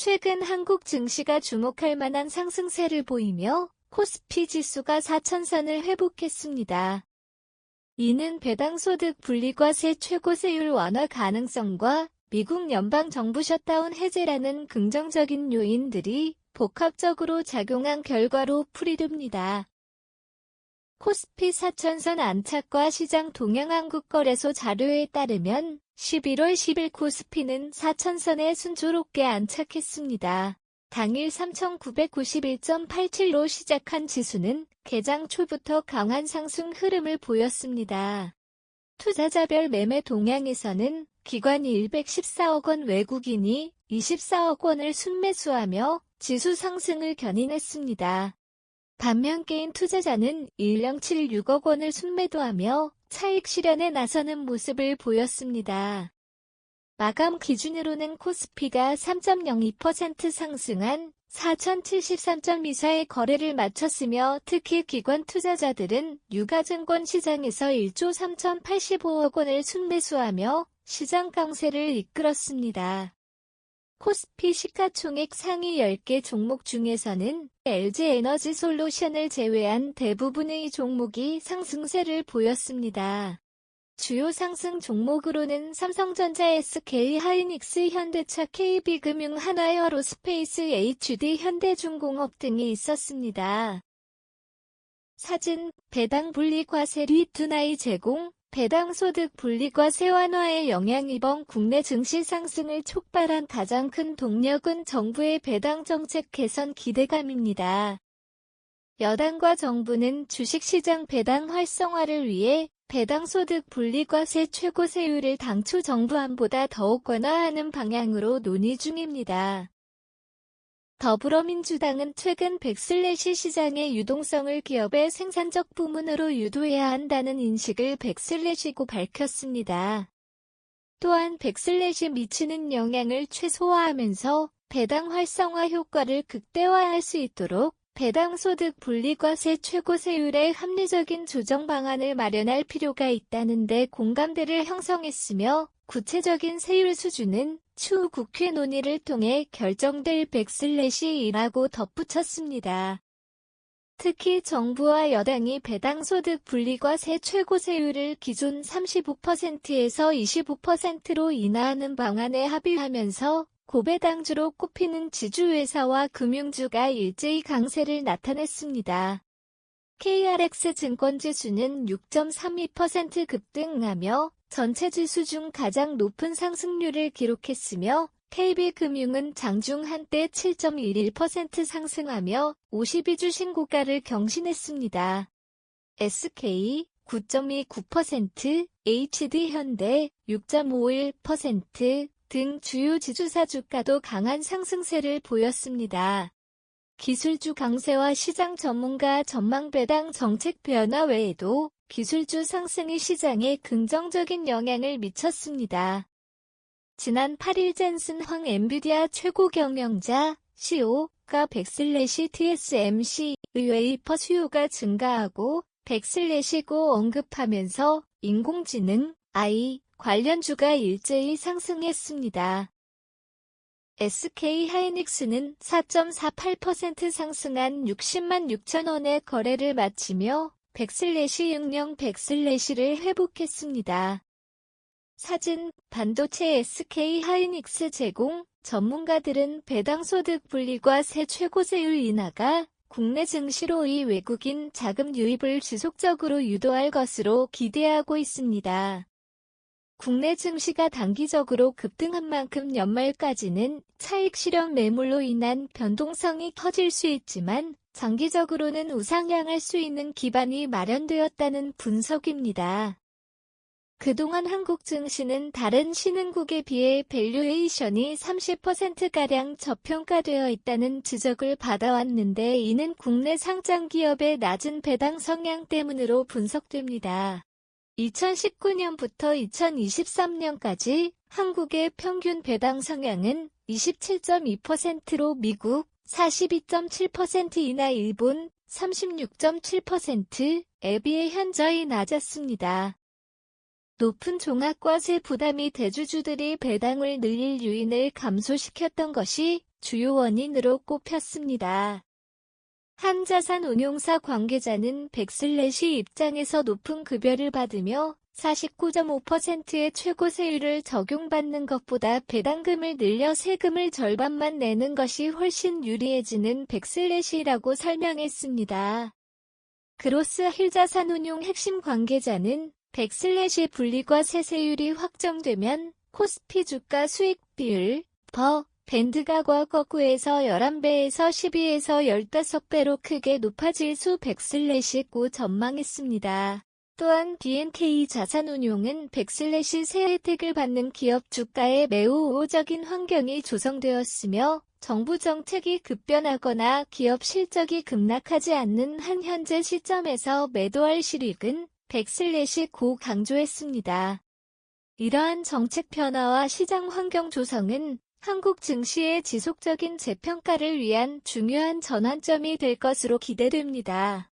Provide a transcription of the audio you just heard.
최근 한국 증시가 주목할 만한 상승세를 보이며 코스피 지수가 4천선을 회복했습니다. 이는 배당소득 분리과세 최고세율 완화 가능성과 미국 연방정부 셧다운 해제라는 긍정적인 요인들이 복합적으로 작용한 결과로 풀이됩니다. 코스피 4천선 안착과 시장 동양한국거래소 자료에 따르면 11월 10일 코스피는 4천선에 순조롭게 안착했습니다. 당일 3,991.87로 시작한 지수는 개장 초부터 강한 상승 흐름을 보였습니다. 투자자별 매매 동향에서는 기관이 114억 원, 외국인이 24억 원을 순매수하며 지수 상승을 견인했습니다. 반면 개인 투자자는 1076억 원을 순매도하며 차익 실현에 나서는 모습을 보였습니다. 마감 기준으로는 코스피가 3.02% 상승한 4,073.24의 거래를 마쳤으며 특히 기관 투자자들은 유가증권 시장에서 1조 3,085억 원을 순매수하며 시장 강세를 이끌었습니다. 코스피 시가총액 상위 10개 종목 중에서는 LG에너지솔루션을 제외한 대부분의 종목이 상승세를 보였습니다. 주요 상승 종목으로는 삼성전자, SK하이닉스, 현대차, KB금융, 한화에어로스페이스, HD, 현대중공업 등이 있었습니다. 사진, 배당 분리과세 리투나이 제공, 배당소득 분리과세 완화의 영향. 이번 국내 증시 상승을 촉발한 가장 큰 동력은 정부의 배당 정책 개선 기대감입니다. 여당과 정부는 주식시장 배당 활성화를 위해 배당소득 분리과세 최고세율을 당초 정부안보다 더욱 완화하는 방향으로 논의 중입니다. 더불어민주당은 최근 백슬래시 시장의 유동성을 기업의 생산적 부문으로 유도해야 한다는 인식을 백슬래시고 밝혔습니다. 또한 백슬래시 미치는 영향을 최소화하면서 배당 활성화 효과를 극대화할 수 있도록 배당소득 분리과세 최고세율의 합리적인 조정 방안을 마련할 필요가 있다는 데 공감대를 형성했으며 구체적인 세율 수준은 추후 국회 논의를 통해 결정될 백슬래시이라고 덧붙였습니다. 특히 정부와 여당이 배당소득 분리과세 최고세율을 기존 35%에서 25%로 인하하는 방안에 합의하면서 고배당주로 꼽히는 지주회사와 금융주가 일제히 강세를 나타냈습니다. KRX 증권지수는 6.32% 급등하며 전체 지수 중 가장 높은 상승률을 기록했으며 KB금융은 장중 한때 7.11% 상승하며 52주 신고가를 경신했습니다. SK 9.29%, HD현대 6.51% 등 주요 지주사 주가도 강한 상승세를 보였습니다. 기술주 강세와 시장 전문가 전망 배당 정책 변화 외에도 기술주 상승이 시장에 긍정적인 영향을 미쳤습니다. 지난 8일 젠슨 황 엔비디아 최고 경영자 CEO가 백슬래시 TSMC 웨이퍼 수요가 증가하고 백슬래시고 언급하면서 인공지능 AI 관련주가 일제히 상승했습니다. SK하이닉스는 4.48% 상승한 60만 6천 원의 거래를 마치며 백슬래시 백슬래시를 회복했습니다. 사진, 반도체 SK하이닉스 제공, 전문가들은 배당소득 분리과세 최고세율 인하가 국내 증시로의 외국인 자금 유입을 지속적으로 유도할 것으로 기대하고 있습니다. 국내 증시가 단기적으로 급등한 만큼 연말까지는 차익 실현 매물로 인한 변동성이 커질 수 있지만 장기적으로는 우상향할 수 있는 기반이 마련되었다는 분석입니다. 그동안 한국 증시는 다른 신흥국에 비해 밸류에이션이 30%가량 저평가되어 있다는 지적을 받아왔는데 이는 국내 상장 기업의 낮은 배당 성향 때문으로 분석됩니다. 2019년부터 2023년까지 한국의 평균 배당 성향은 27.2%로 미국 42.7%이나 일본 36.7%에 비해 현저히 낮았습니다. 높은 종합과세 부담이 대주주들이 배당을 늘릴 요인을 감소시켰던 것이 주요 원인으로 꼽혔습니다. 한 자산운용사 관계자는 백슬래시 입장에서 높은 급여를 받으며 49.5%의 최고 세율을 적용받는 것보다 배당금을 늘려 세금을 절반만 내는 것이 훨씬 유리해지는 백슬래시라고 설명했습니다. 그로스 힐자산운용 핵심 관계자는 백슬래시 분리과 세세율이 확정되면 코스피 주가 수익 비율, 밴드가 과거 9에서 11배에서 12에서 15배로 크게 높아질 수 백슬래시고 전망했습니다. 또한 BNK 자산운용은 백슬래시 세 혜택을 받는 기업 주가에 매우 우호적인 환경이 조성되었으며 정부 정책이 급변하거나 기업 실적이 급락하지 않는 한 현재 시점에서 매도할 실익은 백슬래시고 강조했습니다. 이러한 정책 변화와 시장 환경 조성은 한국 증시의 지속적인 재평가를 위한 중요한 전환점이 될 것으로 기대됩니다.